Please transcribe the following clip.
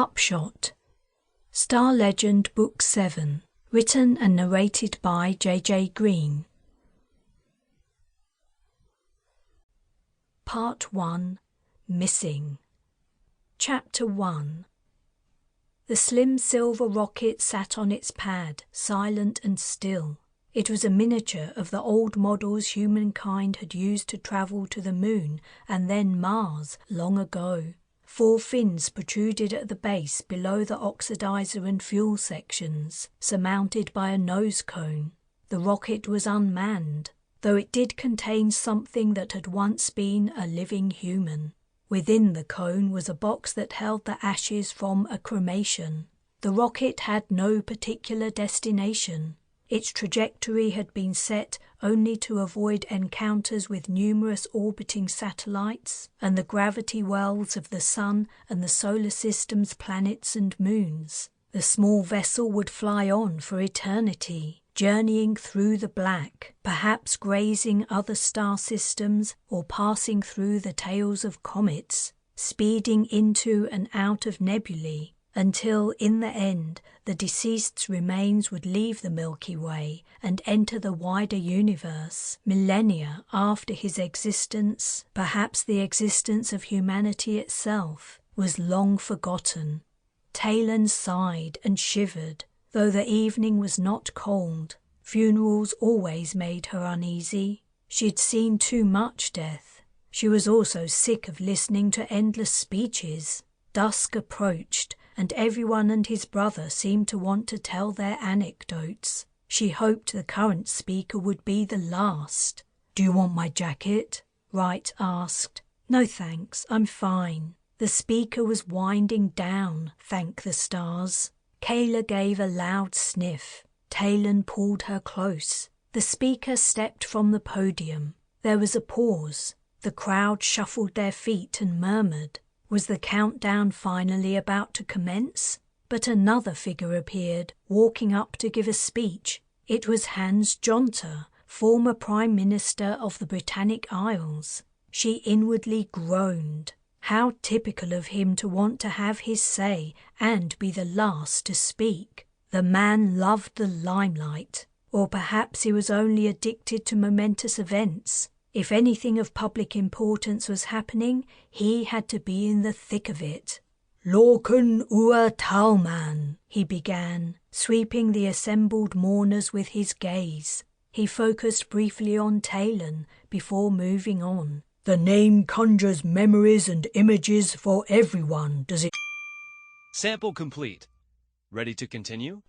Upshot, Star Legend Book 7, written and narrated by J.J. Green. Part 1, Missing. Chapter 1. The slim silver rocket sat on its pad, silent and still. It was a miniature of the old models humankind had used to travel to the Moon and then Mars long ago. 4 fins protruded at the base below the oxidizer and fuel sections, surmounted by a nose cone. The rocket was unmanned, though it did contain something that had once been a living human. Within the cone was a box that held the ashes from a cremation. The rocket had no particular destination. Its trajectory had been set only to avoid encounters with numerous orbiting satellites and the gravity wells of the Sun and the solar system's planets and moons. The small vessel would fly on for eternity, journeying through the black, perhaps grazing other star systems or passing through the tails of comets, speeding into and out of nebulae, until, in the end, the deceased's remains would leave the Milky Way and enter the wider universe. Millennia after his existence, perhaps the existence of humanity itself, was long forgotten. Talon sighed and shivered, though the evening was not cold. Funerals always made her uneasy. She'd seen too much death. She was also sick of listening to endless speeches. Dusk approached, and everyone and his brother seemed to want to tell their anecdotes. She hoped the current speaker would be the last. "Do you want my jacket?" Wright asked. "No thanks, I'm fine." The speaker was winding down, thank the stars. Kayla gave a loud sniff. Talon pulled her close. The speaker stepped from the podium. There was a pause. The crowd shuffled their feet and murmured. Was the countdown finally about to commence? But another figure appeared, walking up to give a speech. It was Hans Jonter, former Prime Minister of the Britannic Isles. She inwardly groaned. How typical of him to want to have his say and be the last to speak. The man loved the limelight. Or perhaps he was only addicted to momentous events. If anything of public importance was happening, he had to be in the thick of it. "Lorcan ua Talman," he began, sweeping the assembled mourners with his gaze. He focused briefly on Talon before moving on. "The name conjures memories and images for everyone, does it?" Sample complete. Ready to continue?